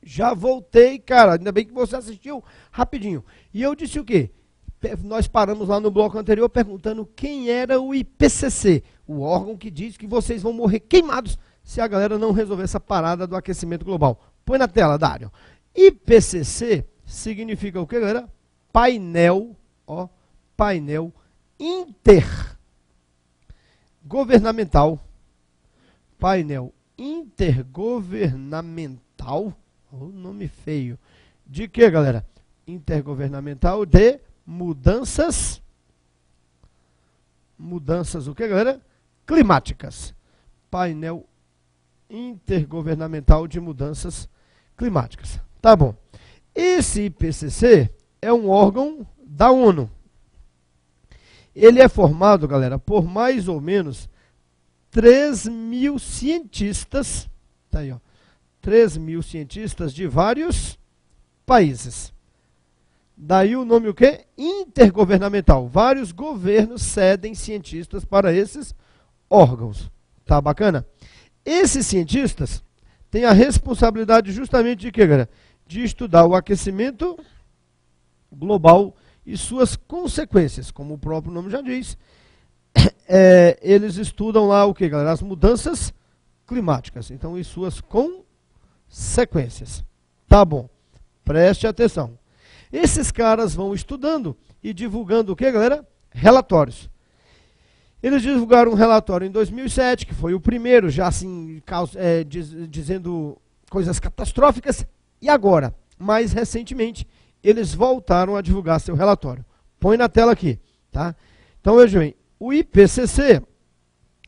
Já voltei, cara. Ainda bem que você assistiu rapidinho. E eu disse o quê? Nós paramos lá no bloco anterior perguntando quem era o IPCC, o órgão que diz que vocês vão morrer queimados se a galera não resolver essa parada do aquecimento global. Põe na tela, Dário. IPCC significa o que, galera? Painel, ó, painel intergovernamental. Painel intergovernamental, oh, nome feio. De que, galera? Intergovernamental de mudanças o que, galera? Climáticas. Painel intergovernamental de mudanças climáticas. Tá bom. Esse IPCC é um órgão da ONU. Ele é formado, galera, por mais ou menos 3.000 cientistas, tá aí, ó, 3.000 cientistas de vários países. Daí o nome o quê? Intergovernamental. Vários governos cedem cientistas para esses órgãos. Tá bacana? Esses cientistas têm a responsabilidade justamente de quê, galera? De estudar o aquecimento global e suas consequências. Como o próprio nome já diz, eles estudam lá o quê, galera? As mudanças climáticas. Então, e suas consequências. Tá bom. Preste atenção. Esses caras vão estudando e divulgando o que, galera? Relatórios. Eles divulgaram um relatório em 2007, que foi o primeiro, já assim, dizendo coisas catastróficas. E agora, mais recentemente, eles voltaram a divulgar seu relatório. Põe na tela aqui, tá? Então, veja bem, o IPCC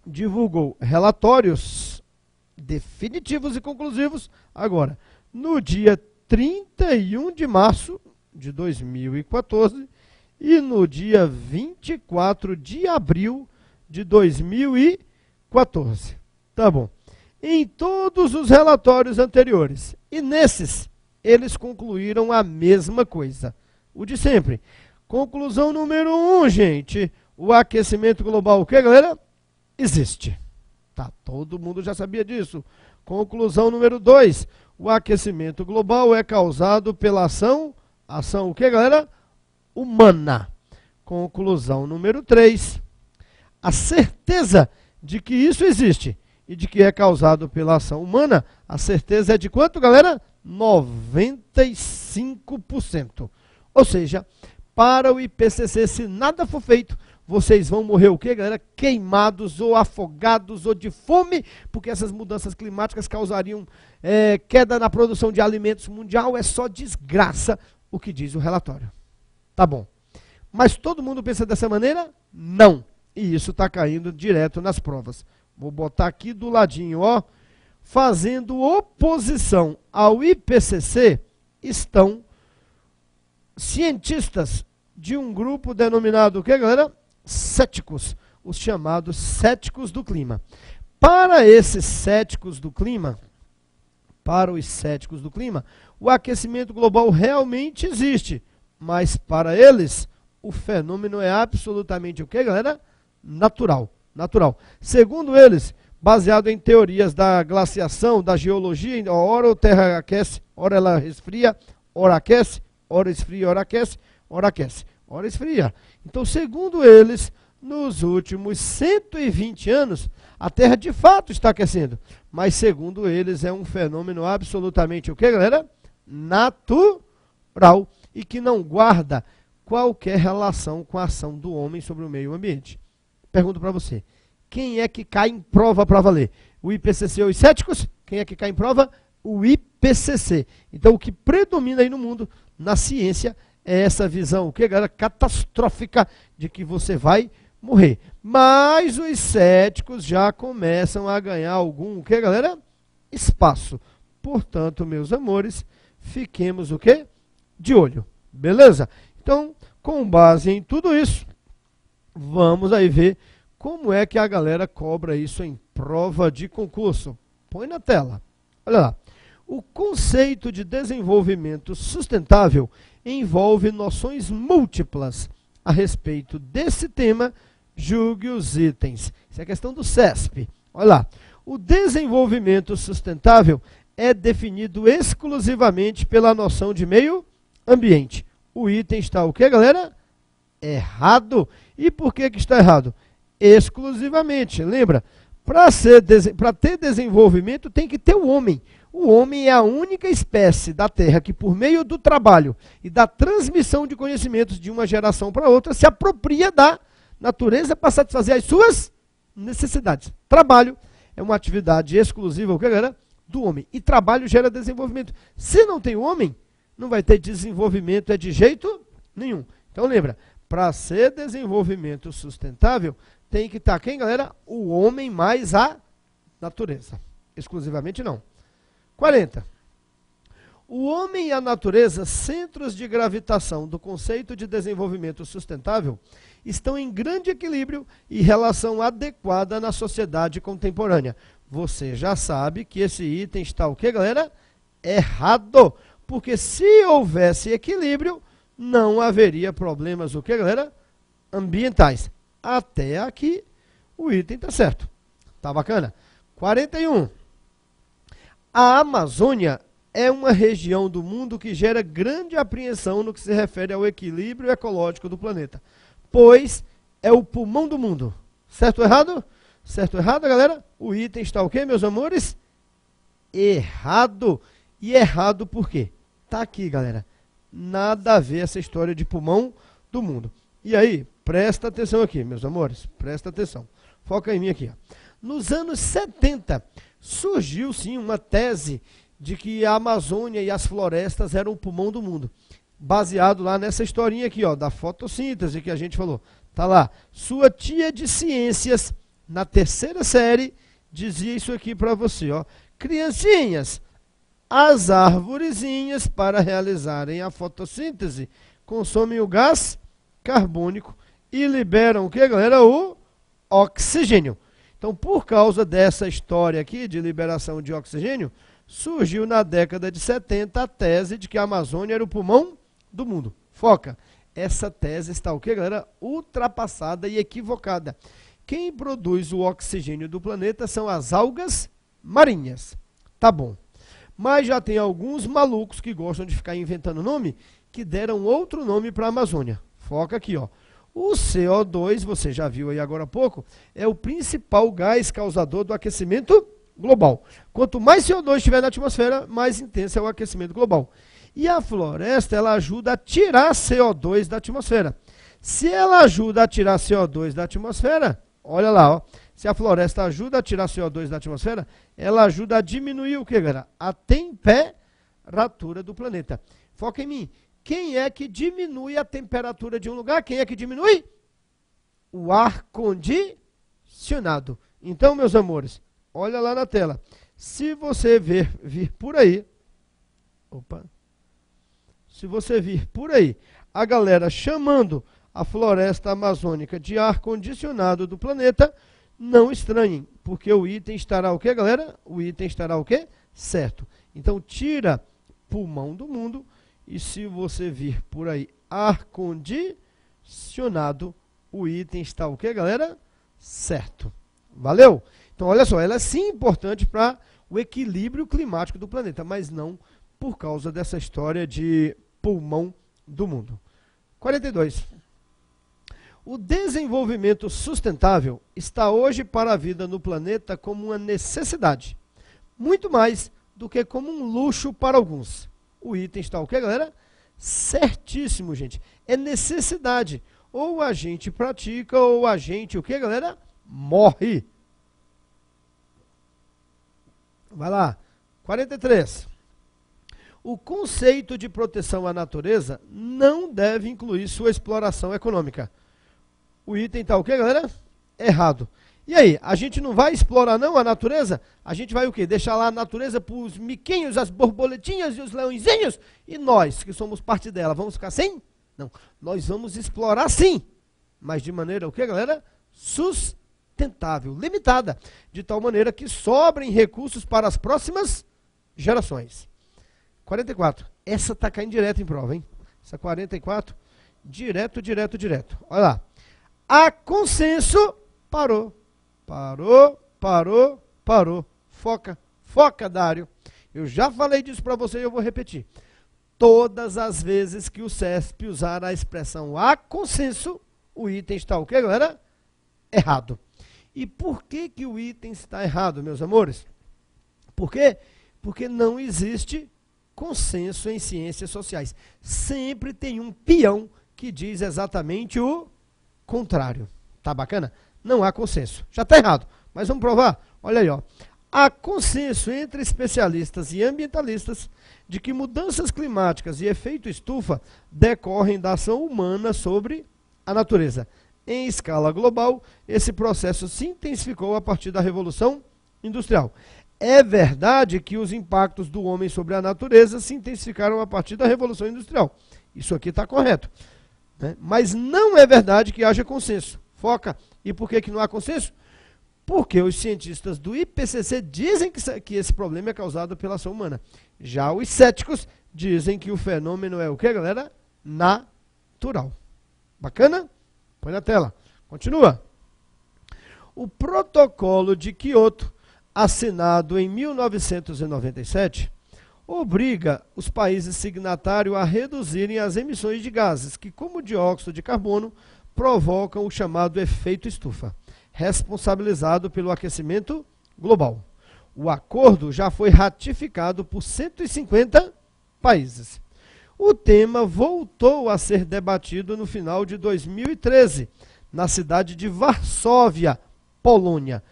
divulgou relatórios definitivos e conclusivos agora, no dia 31 de março de 2014 e no dia 24 de abril de 2014. Tá bom. Em todos os relatórios anteriores, e nesses, eles concluíram a mesma coisa. O de sempre. Conclusão número 1, gente. O aquecimento global, o que, galera? Existe. Tá, todo mundo já sabia disso. Conclusão número 2. O aquecimento global é causado pela ação o que, galera? Humana. Conclusão número 3. A certeza de que isso existe e de que é causado pela ação humana, a certeza é de quanto, galera? 95%. Ou seja, para o IPCC, se nada for feito, vocês vão morrer o quê, galera? Queimados ou afogados ou de fome, porque essas mudanças climáticas causariam queda na produção de alimentos mundial. É só desgraça o que diz o relatório. Tá bom. Mas todo mundo pensa dessa maneira? Não. E isso está caindo direto nas provas. Vou botar aqui do ladinho, ó. Fazendo oposição ao IPCC estão cientistas de um grupo denominado o que, galera? Céticos, os chamados céticos do clima. Para esses céticos do clima, o aquecimento global realmente existe, mas para eles o fenômeno é absolutamente o que, galera? Natural. Segundo eles, baseado em teorias da glaciação, da geologia, ora a Terra aquece, ora ela resfria, ora aquece, ora esfria, ora aquece, ora aquece, ora esfria. Então, segundo eles, nos últimos 120 anos, a Terra de fato está aquecendo. Mas, segundo eles, é um fenômeno absolutamente o que, galera? Natural e que não guarda qualquer relação com a ação do homem sobre o meio ambiente. Pergunto para você, quem é que cai em prova para valer? O IPCC ou os céticos? Quem é que cai em prova? O IPCC. Então, o que predomina aí no mundo, na ciência, é essa visão, o que, galera? Catastrófica de que você vai morrer. Mas os céticos já começam a ganhar algum, o que, galera? Espaço. Portanto, meus amores, fiquemos o quê? De olho. Beleza? Então, com base em tudo isso, vamos aí ver como é que a galera cobra isso em prova de concurso. Põe na tela. Olha lá. O conceito de desenvolvimento sustentável envolve noções múltiplas. A respeito desse tema, julgue os itens. Isso é questão do CESP. Olha lá. O desenvolvimento sustentável é definido exclusivamente pela noção de meio ambiente. O item está o que, galera? Errado. E por que que está errado? Exclusivamente. Lembra? Para ter desenvolvimento tem que ter o homem. O homem é a única espécie da Terra que, por meio do trabalho e da transmissão de conhecimentos de uma geração para outra, se apropria da natureza para satisfazer as suas necessidades. Trabalho é uma atividade exclusiva, o que, galera? Do homem. E trabalho gera desenvolvimento. Se não tem homem, não vai ter desenvolvimento, é de jeito nenhum. Então lembra, para ser desenvolvimento sustentável, tem que estar quem, galera? O homem mais a natureza. Exclusivamente não. 40. O homem e a natureza, centros de gravitação do conceito de desenvolvimento sustentável, estão em grande equilíbrio e relação adequada na sociedade contemporânea. Você já sabe que esse item está o que, galera? Errado. Porque se houvesse equilíbrio, não haveria problemas, o que, galera? Ambientais. Até aqui, o item está certo. Tá bacana? 41. A Amazônia é uma região do mundo que gera grande apreensão no que se refere ao equilíbrio ecológico do planeta, pois é o pulmão do mundo. Certo ou errado? Certo ou errado, galera? O item está o quê, meus amores? Errado. E errado por quê? Tá aqui, galera. Nada a ver essa história de pulmão do mundo. E aí, presta atenção aqui, meus amores. Presta atenção. Foca em mim aqui. Ó. Nos anos 70, surgiu sim uma tese de que a Amazônia e as florestas eram o pulmão do mundo. Baseado lá nessa historinha aqui, ó, da fotossíntese que a gente falou. Tá lá. Sua tia de ciências, na terceira série, dizia isso aqui para você, ó. Criancinhas, as arvorezinhas, para realizarem a fotossíntese, consomem o gás carbônico e liberam o que, galera? O oxigênio. Então, por causa dessa história aqui de liberação de oxigênio, surgiu na década de 70 a tese de que a Amazônia era o pulmão do mundo. Foca. Essa tese está o que, galera? Ultrapassada e equivocada. Quem produz o oxigênio do planeta são as algas marinhas. Tá bom. Mas já tem alguns malucos que gostam de ficar inventando nome, que deram outro nome para a Amazônia. Foca aqui, ó. O CO2, você já viu aí agora há pouco, é o principal gás causador do aquecimento global. Quanto mais CO2 estiver na atmosfera, mais intenso é o aquecimento global. E a floresta, ela ajuda a tirar CO2 da atmosfera. Se ela ajuda a tirar CO2 da atmosfera, olha lá, ó. Se a floresta ajuda a tirar CO2 da atmosfera, ela ajuda a diminuir o que, galera? A temperatura do planeta. Foca em mim. Quem é que diminui a temperatura de um lugar? Quem é que diminui? O ar condicionado. Então, meus amores, olha lá na tela. Se você vir por aí, se você vir por aí, a galera chamando a floresta amazônica de ar condicionado do planeta, não estranhem, porque o item estará o quê, galera? O item estará o quê? Certo. Então, tira pulmão do mundo. E se você vir por aí ar condicionado, o item está o que, galera? Certo. Valeu? Então, olha só, ela é sim importante para o equilíbrio climático do planeta, mas não por causa dessa história de pulmão do mundo. 42. O desenvolvimento sustentável está hoje para a vida no planeta como uma necessidade, muito mais do que como um luxo para alguns. O item está o que, galera? Certíssimo, gente. É necessidade. Ou a gente pratica, ou a gente, o que, galera? Morre. Vai lá. 43. O conceito de proteção à natureza não deve incluir sua exploração econômica. O item está o que, galera? Errado. E aí, a gente não vai explorar não a natureza? A gente vai o quê? Deixar lá a natureza para os miquinhos, as borboletinhas e os leõezinhos? E nós, que somos parte dela, vamos ficar sem? Não. Nós vamos explorar sim. Mas de maneira o quê, galera? Sustentável, limitada. De tal maneira que sobrem recursos para as próximas gerações. 44. Essa está caindo direto em prova, hein? Essa 44, direto. Olha lá. A consenso parou. Parou. Foca, Dário. Eu já falei disso para você e eu vou repetir. Todas as vezes que o CESP usar a expressão há consenso, o item está o quê, galera? Errado. E por que que o item está errado, meus amores? Por quê? Porque não existe consenso em ciências sociais. Sempre tem um peão que diz exatamente o contrário. Tá bacana? Não há consenso. Já está errado. Mas vamos provar? Olha aí, ó. Há consenso entre especialistas e ambientalistas de que mudanças climáticas e efeito estufa decorrem da ação humana sobre a natureza. Em escala global, esse processo se intensificou a partir da Revolução Industrial. É verdade que os impactos do homem sobre a natureza se intensificaram a partir da Revolução Industrial. Isso aqui está correto. Né? Mas não é verdade que haja consenso. Foca. E por que não há consenso? Porque os cientistas do IPCC dizem que esse problema é causado pela ação humana. Já os céticos dizem que o fenômeno é o quê, galera? Natural. Bacana? Põe na tela. Continua. O protocolo de Kyoto, assinado em 1997, obriga os países signatários a reduzirem as emissões de gases que, como o dióxido de carbono, provocam o chamado efeito estufa, responsabilizado pelo aquecimento global. O acordo já foi ratificado por 150 países. O tema voltou a ser debatido no final de 2013, na cidade de Varsóvia, Polônia.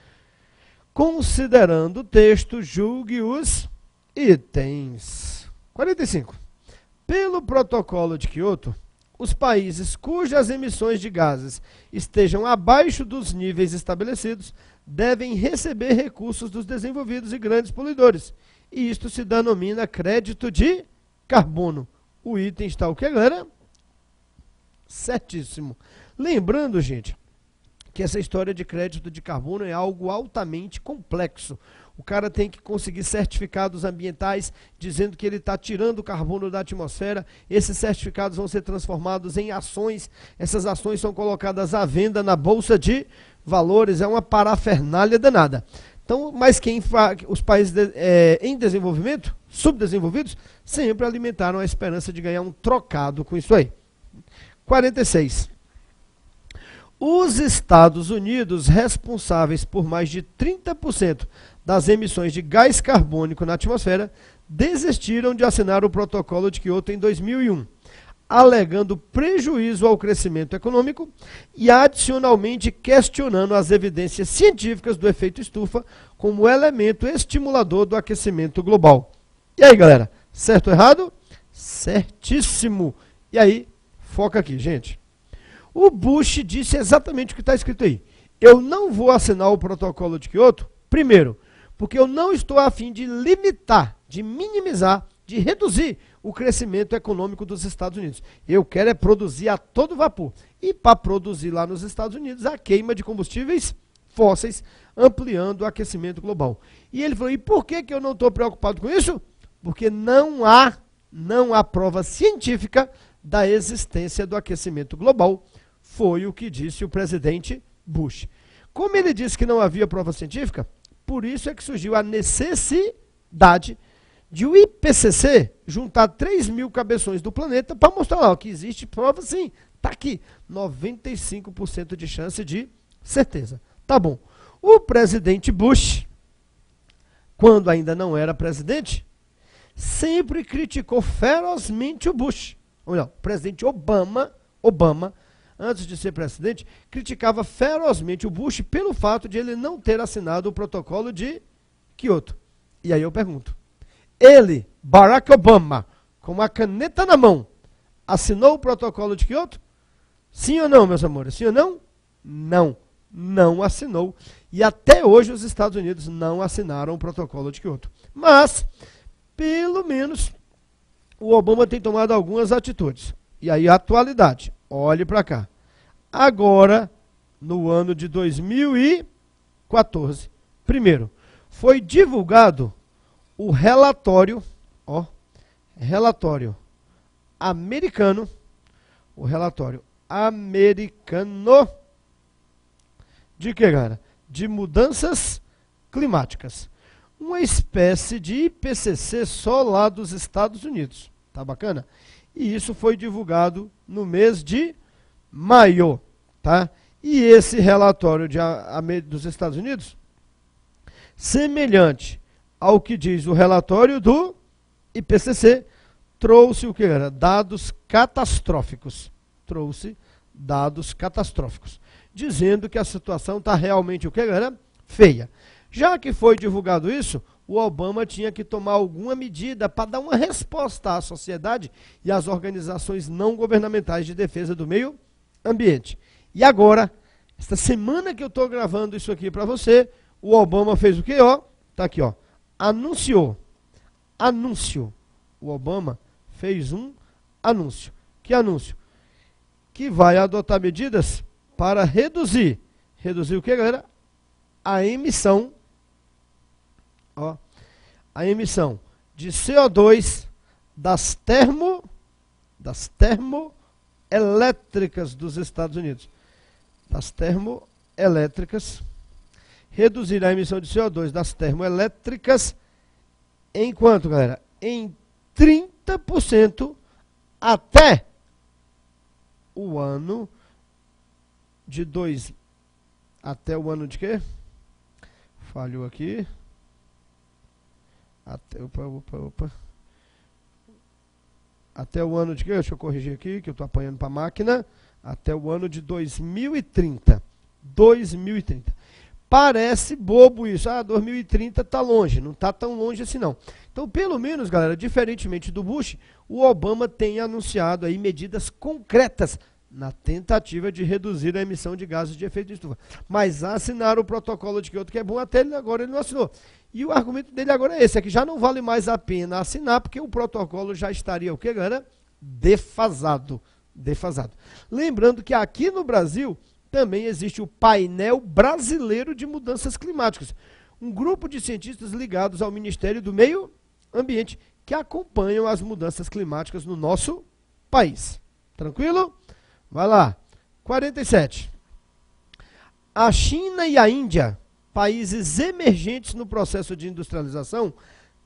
Considerando o texto, julgue os itens. 45. Pelo protocolo de Kyoto, os países cujas emissões de gases estejam abaixo dos níveis estabelecidos devem receber recursos dos desenvolvidos e grandes poluidores. E isto se denomina crédito de carbono. O item está o que, galera? Certíssimo. Lembrando, gente, que essa história de crédito de carbono é algo altamente complexo. O cara tem que conseguir certificados ambientais dizendo que ele está tirando o carbono da atmosfera. Esses certificados vão ser transformados em ações. Essas ações são colocadas à venda na bolsa de valores. É uma parafernália danada. Então, mas os países em desenvolvimento, subdesenvolvidos, sempre alimentaram a esperança de ganhar um trocado com isso aí. 46. Os Estados Unidos, responsáveis por mais de 30% das emissões de gás carbônico na atmosfera, desistiram de assinar o protocolo de Kyoto em 2001, alegando prejuízo ao crescimento econômico e, adicionalmente, questionando as evidências científicas do efeito estufa como elemento estimulador do aquecimento global. E aí, galera? Certo ou errado? Certíssimo! E aí, foca aqui, gente. O Bush disse exatamente o que está escrito aí. Eu não vou assinar o protocolo de Kyoto, primeiro, porque eu não estou a fim de limitar, de minimizar, de reduzir o crescimento econômico dos Estados Unidos. Eu quero é produzir a todo vapor. E para produzir lá nos Estados Unidos, a queima de combustíveis fósseis, ampliando o aquecimento global. E ele falou, e por que eu não estou preocupado com isso? Porque não há prova científica da existência do aquecimento global. Foi o que disse o presidente Bush. Como ele disse que não havia prova científica, por isso é que surgiu a necessidade de o IPCC juntar 3.000 cabeções do planeta para mostrar lá que existe prova sim. Está aqui, 95% de chance de certeza. Tá bom. O presidente Bush, quando ainda não era presidente, sempre criticou ferozmente o Bush. Olha, o presidente Obama, antes de ser presidente, criticava ferozmente o Bush pelo fato de ele não ter assinado o protocolo de Kyoto. E aí eu pergunto, ele, Barack Obama, com a caneta na mão, assinou o protocolo de Kyoto? Sim ou não, meus amores? Sim ou não? Não, não assinou. E até hoje os Estados Unidos não assinaram o protocolo de Kyoto. Mas, pelo menos, o Obama tem tomado algumas atitudes. E aí, a atualidade. Olhe para cá. Agora, no ano de 2014, primeiro, foi divulgado o relatório americano, de que, galera? De mudanças climáticas. uma espécie de IPCC só lá dos Estados Unidos. Tá bacana? E isso foi divulgado no mês de maio, tá? E esse relatório dos Estados Unidos, semelhante ao que diz o relatório do IPCC, trouxe o que era? Dados catastróficos. Trouxe dados catastróficos, dizendo que a situação está realmente o que era? Feia. Já que foi divulgado isso, o Obama tinha que tomar alguma medida para dar uma resposta à sociedade e às organizações não governamentais de defesa do meio ambiente. E agora, esta semana que eu estou gravando isso aqui para você, o Obama fez o quê? Ó, tá aqui, ó. Anunciou. Anúncio. O Obama fez um anúncio. Que anúncio? Que vai adotar medidas para reduzir. Reduzir o que, galera? A emissão. Ó, a emissão de CO2 das termoelétricas dos Estados Unidos. Das termoelétricas. Reduzir a emissão de CO2 das termoelétricas em quanto, galera? Em 30% até o ano de até o ano de quê? Falhou aqui. Até o ano de quê? Deixa eu corrigir aqui, que eu estou apanhando para a máquina. Até o ano de 2030. 2030. Parece bobo isso. 2030 está longe. Não está tão longe assim não. Então, pelo menos, galera, diferentemente do Bush, o Obama tem anunciado aí medidas concretas na tentativa de reduzir a emissão de gases de efeito estufa. Mas assinaram o protocolo de Kyoto, que é bom, até agora ele não assinou. E o argumento dele agora é esse, é que já não vale mais a pena assinar, porque o protocolo já estaria, o que, galera? Defasado. Defasado. Lembrando que aqui no Brasil também existe o Painel Brasileiro de Mudanças Climáticas, um grupo de cientistas ligados ao Ministério do Meio Ambiente, que acompanham as mudanças climáticas no nosso país. Tranquilo? Vai lá. 47. A China e a Índia, países emergentes no processo de industrialização,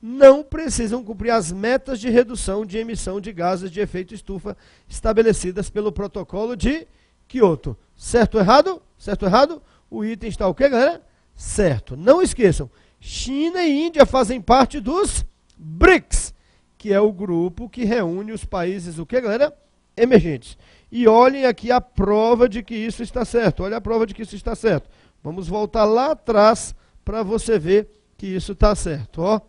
não precisam cumprir as metas de redução de emissão de gases de efeito estufa estabelecidas pelo protocolo de Kyoto. Certo ou errado? Certo ou errado? O item está o quê, galera? Certo. Não esqueçam, China e Índia fazem parte dos BRICS, que é o grupo que reúne os países, o que, galera? Emergentes. E olhem aqui a prova de que isso está certo. Olha a prova de que isso está certo. Vamos voltar lá atrás para você ver que isso está certo. Ó.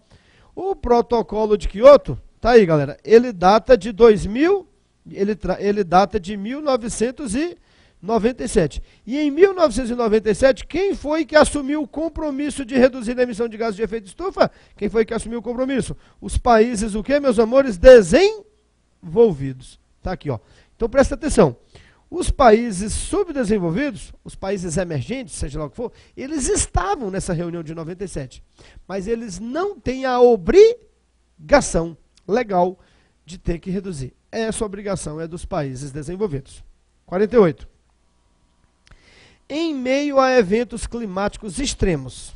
O protocolo de Kyoto, tá aí, galera. Ele data de 1997. E em 1997, quem foi que assumiu o compromisso de reduzir a emissão de gases de efeito estufa? Quem foi que assumiu o compromisso? Os países, o quê, meus amores? Desenvolvidos. Tá aqui, ó. Então presta atenção. Os países subdesenvolvidos, os países emergentes, seja lá o que for, eles estavam nessa reunião de 97. Mas eles não têm a obrigação legal de ter que reduzir. Essa obrigação é dos países desenvolvidos. 48. Em meio a eventos climáticos extremos.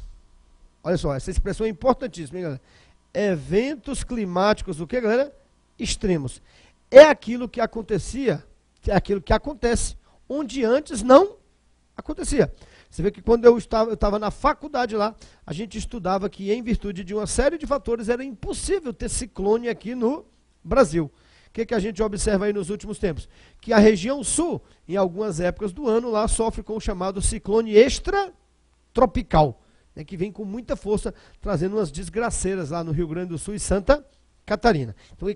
Olha só, essa expressão é importantíssima, hein, galera? Eventos climáticos, o que, galera? Extremos. É aquilo que acontecia, é aquilo que acontece, onde antes não acontecia. Você vê que quando eu estava na faculdade lá, a gente estudava que em virtude de uma série de fatores era impossível ter ciclone aqui no Brasil. O que a gente observa aí nos últimos tempos? Que a região sul, em algumas épocas do ano, lá sofre com o chamado ciclone extratropical, né, que vem com muita força, trazendo umas desgraceiras lá no Rio Grande do Sul e Santa Catarina. Então,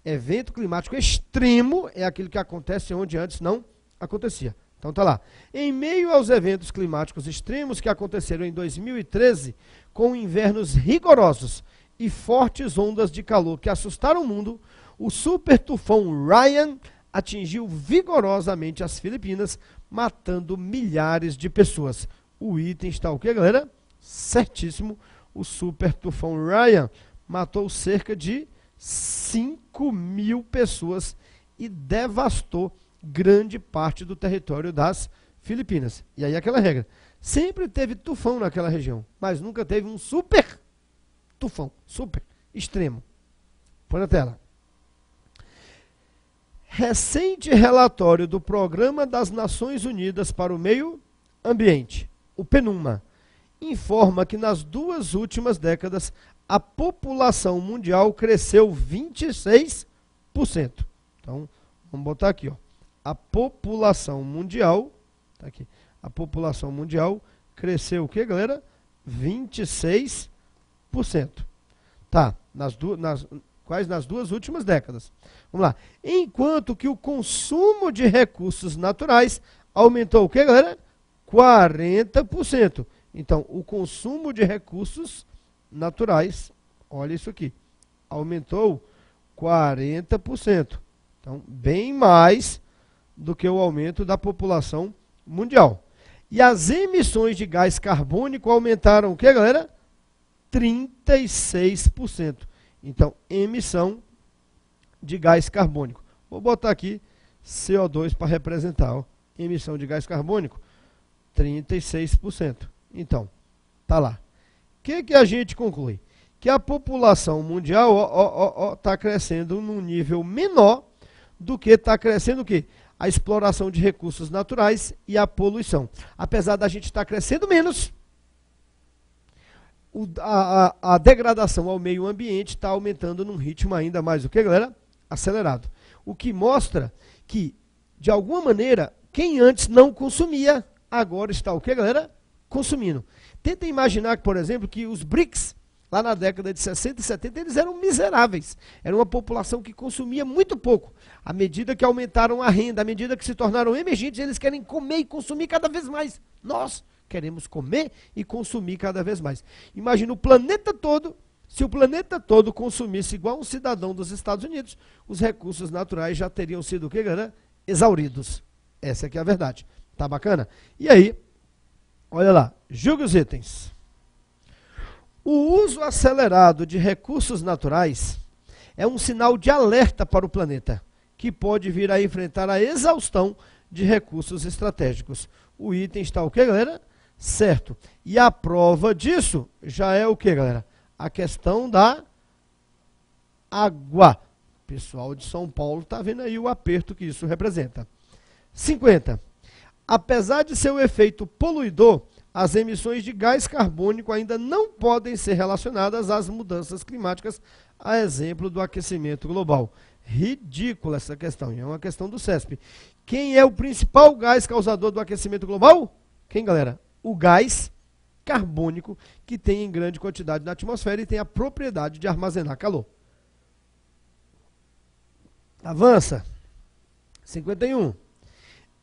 evento climático extremo é aquilo que acontece onde antes não acontecia. Então tá lá. Em meio aos eventos climáticos extremos que aconteceram em 2013, com invernos rigorosos e fortes ondas de calor que assustaram o mundo, o super tufão Ryan atingiu vigorosamente as Filipinas, matando milhares de pessoas. O item está o quê, galera? Certíssimo. O super tufão Ryan matou cerca de 5.000 pessoas e devastou grande parte do território das Filipinas. E aí aquela regra, sempre teve tufão naquela região, mas nunca teve um super tufão, super, extremo. Põe na tela. Recente relatório do Programa das Nações Unidas para o Meio Ambiente, o PNUMA, informa que nas 2 últimas décadas a população mundial cresceu 26%. Então, vamos botar aqui, ó. A população mundial, tá aqui. A população mundial cresceu o que, galera? 26%. Tá, quais nas 2 últimas décadas? Vamos lá. Enquanto que o consumo de recursos naturais aumentou o que, galera? 40%. Então, o consumo de recursos naturais, olha isso aqui, aumentou 40%. Então, bem mais do que o aumento da população mundial. E as emissões de gás carbônico aumentaram o que, galera? 36%. Então, emissão de gás carbônico. Vou botar aqui CO2 para representar. Ó. Emissão de gás carbônico, 36%. Então, tá lá. O que a gente conclui? Que a população mundial está crescendo num nível menor do que está crescendo o quê? A exploração de recursos naturais e a poluição. Apesar da gente estar crescendo menos, a degradação ao meio ambiente está aumentando num ritmo ainda mais, o que, galera? Acelerado. O que mostra que, de alguma maneira, quem antes não consumia, agora está o que, galera? Consumindo. Tenta imaginar, por exemplo, que os BRICS, lá na década de 60 e 70, eles eram miseráveis. Era uma população que consumia muito pouco. À medida que aumentaram a renda, à medida que se tornaram emergentes, eles querem comer e consumir cada vez mais. Nós queremos comer e consumir cada vez mais. Imagina o planeta todo, se o planeta todo consumisse igual um cidadão dos Estados Unidos, os recursos naturais já teriam sido o quê, galera? Exauridos. Essa aqui é a verdade. Tá bacana? E aí, olha lá, julgue os itens. O uso acelerado de recursos naturais é um sinal de alerta para o planeta, que pode vir a enfrentar a exaustão de recursos estratégicos. O item está o quê, galera? Certo. E a prova disso já é o quê, galera? A questão da água. O pessoal de São Paulo está vendo aí o aperto que isso representa. 50. Apesar de seu efeito poluidor, as emissões de gás carbônico ainda não podem ser relacionadas às mudanças climáticas, a exemplo do aquecimento global. Ridícula essa questão, é uma questão do CESP. Quem é o principal gás causador do aquecimento global? Quem, galera? O gás carbônico, que tem em grande quantidade na atmosfera e tem a propriedade de armazenar calor. Avança. 51.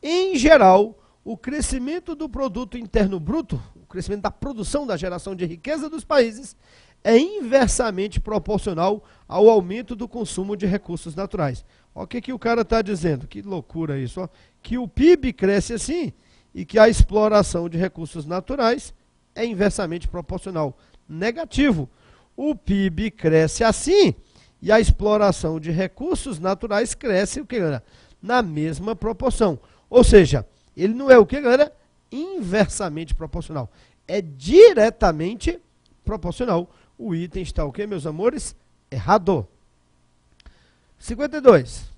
Em geral, o crescimento do produto interno bruto, o crescimento da produção, da geração de riqueza dos países, é inversamente proporcional ao aumento do consumo de recursos naturais. Olha o que o cara está dizendo, que loucura isso, ó. Que o PIB cresce assim e que a exploração de recursos naturais é inversamente proporcional. Negativo. O PIB cresce assim e a exploração de recursos naturais cresce o que, galera? Na mesma proporção. Ou seja, ele não é o que, galera? Inversamente proporcional. É diretamente proporcional. O item está o que, meus amores? Errado. 52.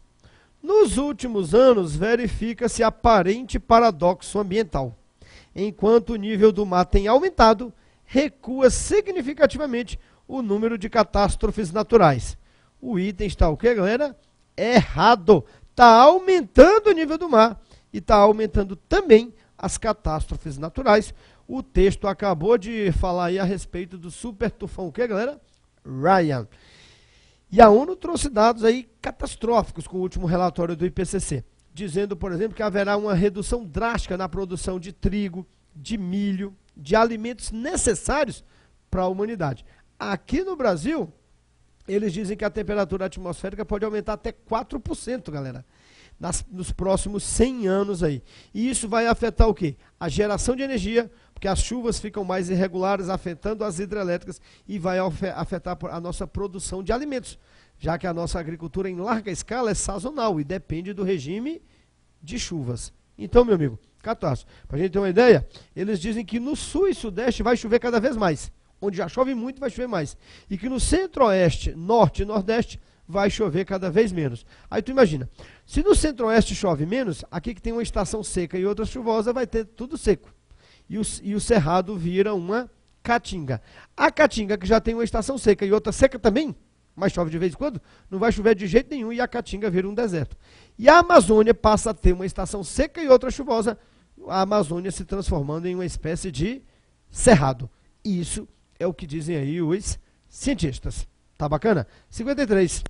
Nos últimos anos, verifica-se aparente paradoxo ambiental. Enquanto o nível do mar tem aumentado, recua significativamente o número de catástrofes naturais. O item está o que, galera? Errado. Está aumentando o nível do mar e está aumentando também as catástrofes naturais. O texto acabou de falar aí a respeito do super tufão, o que, galera? Ryan. E a ONU trouxe dados aí catastróficos com o último relatório do IPCC, dizendo, por exemplo, que haverá uma redução drástica na produção de trigo, de milho, de alimentos necessários para a humanidade. Aqui no Brasil, eles dizem que a temperatura atmosférica pode aumentar até 4%, galera, nos próximos 100 anos aí. E isso vai afetar o quê? A geração de energia, porque as chuvas ficam mais irregulares, afetando as hidrelétricas, e vai afetar a nossa produção de alimentos, já que a nossa agricultura em larga escala é sazonal e depende do regime de chuvas. Então, meu amigo, catástrofe. Para a gente ter uma ideia, eles dizem que no sul e sudeste vai chover cada vez mais. onde já chove muito, vai chover mais. E que no centro-oeste, norte e nordeste, vai chover cada vez menos. Aí tu imagina, se no centro-oeste chove menos, aqui que tem uma estação seca e outra chuvosa, vai ter tudo seco. E o cerrado vira uma caatinga. A caatinga, que já tem uma estação seca e outra seca também, mas chove de vez em quando, não vai chover de jeito nenhum e a caatinga vira um deserto. E a Amazônia passa a ter uma estação seca e outra chuvosa, a Amazônia se transformando em uma espécie de cerrado. Isso é o que dizem aí os cientistas. Tá bacana? 53.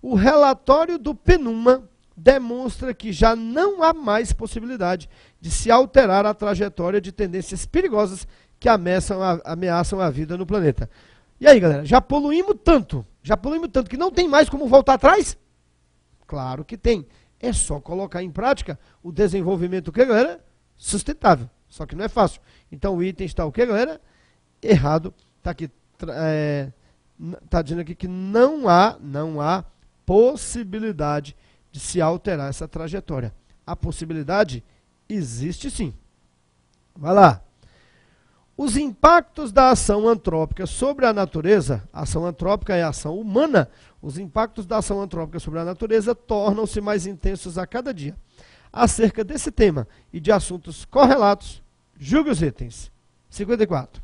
O relatório do PNUMA demonstra que já não há mais possibilidade de se alterar a trajetória de tendências perigosas que ameaçam a vida no planeta. E aí, galera, já poluímos tanto que não tem mais como voltar atrás? Claro que tem. É só colocar em prática o desenvolvimento, o que, galera? Sustentável. Só que não é fácil. Então o item está o que, galera? Errado. Está aqui, tá dizendo aqui que não há possibilidade de se alterar essa trajetória. A possibilidade existe sim. Vai lá. Os impactos da ação antrópica sobre a natureza, ação antrópica é a ação humana, os impactos da ação antrópica sobre a natureza tornam-se mais intensos a cada dia. Acerca desse tema e de assuntos correlatos, julgue os itens. 54.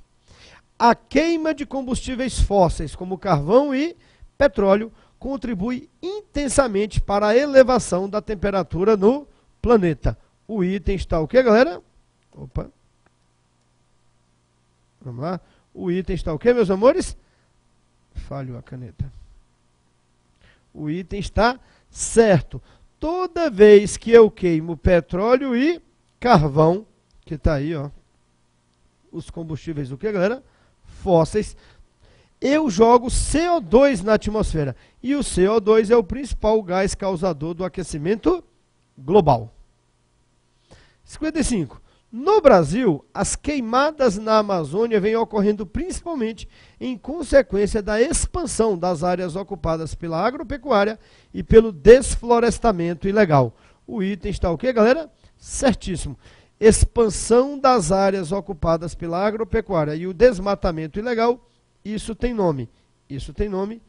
A queima de combustíveis fósseis, como carvão e petróleo, contribui intensamente para a elevação da temperatura no planeta. O item está o que, galera? Opa. Vamos lá. O item está o que, meus amores? Falhou a caneta. O item está certo. Toda vez que eu queimo petróleo e carvão, que está aí, ó, os combustíveis, o que, galera? Fósseis, eu jogo CO2 na atmosfera. E o CO2 é o principal gás causador do aquecimento global. 55. No Brasil, as queimadas na Amazônia vêm ocorrendo principalmente em consequência da expansão das áreas ocupadas pela agropecuária e pelo desflorestamento ilegal. O item está o quê, galera? Certíssimo. Expansão das áreas ocupadas pela agropecuária e o desmatamento ilegal, isso tem nome. Isso tem nome.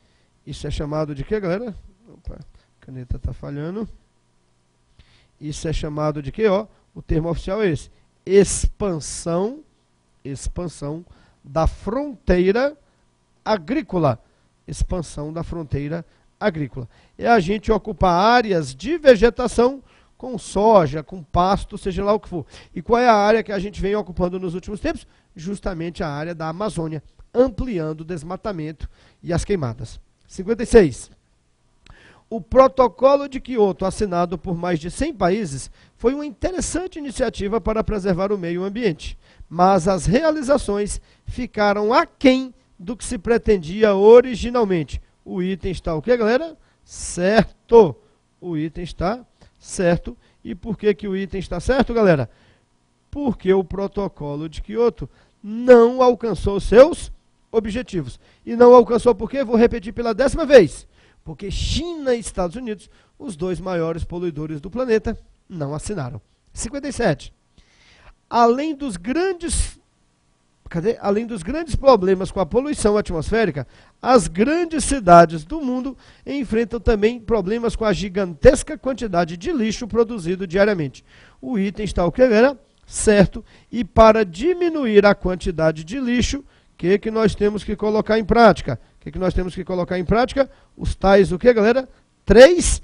Isso é chamado de quê, galera? Opa, a caneta está falhando. Isso é chamado de quê, ó? O termo oficial é esse. Expansão da fronteira agrícola. Expansão da fronteira agrícola. É a gente ocupar áreas de vegetação com soja, com pasto, seja lá o que for. E qual é a área que a gente vem ocupando nos últimos tempos? Justamente a área da Amazônia, ampliando o desmatamento e as queimadas. 56. O Protocolo de Quioto, assinado por mais de 100 países, foi uma interessante iniciativa para preservar o meio ambiente, mas as realizações ficaram aquém do que se pretendia originalmente. O item está o quê, galera? Certo. O item está certo. E por que que o item está certo, galera? Porque o Protocolo de Quioto não alcançou seus objetivos. E não alcançou por quê? Vou repetir pela 10ª vez. Porque China e Estados Unidos, os dois maiores poluidores do planeta, não assinaram. 57. Além dos grandes problemas com a poluição atmosférica, as grandes cidades do mundo enfrentam também problemas com a gigantesca quantidade de lixo produzido diariamente. O item está o que, galera? Certo. E para diminuir a quantidade de lixo, o que nós temos que colocar em prática? O que nós temos que colocar em prática? Os tais, o que, galera? 3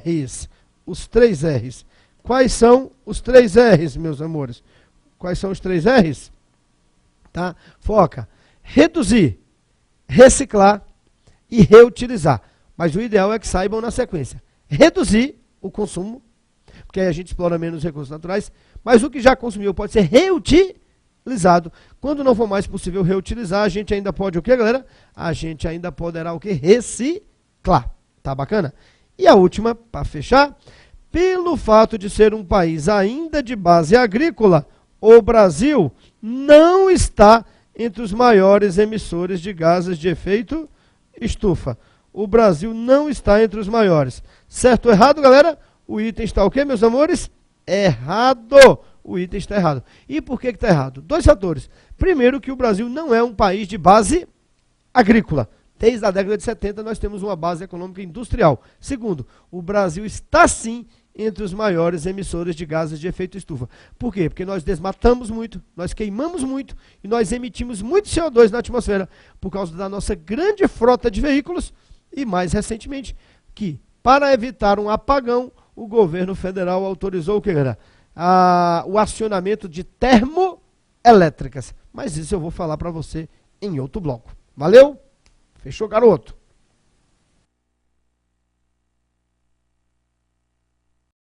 R's. Os 3 R's. Quais são os 3 R's, meus amores? Quais são os 3 R's? Tá? Foca. Reduzir, reciclar e reutilizar. Mas o ideal é que saibam na sequência. Reduzir o consumo, porque aí a gente explora menos recursos naturais, mas o que já consumiu pode ser reutilizado. Quando não for mais possível reutilizar, a gente ainda pode o que, galera? A gente ainda poderá o que? Reciclar. Tá bacana? E a última, para fechar, pelo fato de ser um país ainda de base agrícola, o Brasil não está entre os maiores emissores de gases de efeito estufa. O Brasil não está entre os maiores. Certo ou errado, galera? O item está o quê, meus amores? Errado. o item está errado. E por que está errado? Dois fatores. Primeiro, que o Brasil não é um país de base agrícola. Desde a década de 70 nós temos uma base econômica industrial. Segundo, o Brasil está sim entre os maiores emissores de gases de efeito estufa. Por quê? Porque nós desmatamos muito, nós queimamos muito e nós emitimos muito CO2 na atmosfera por causa da nossa grande frota de veículos e, mais recentemente, que para evitar um apagão, o governo federal autorizou o que era? O acionamento de termoelétricas. Mas isso eu vou falar para você em outro bloco. Valeu? Fechou, garoto?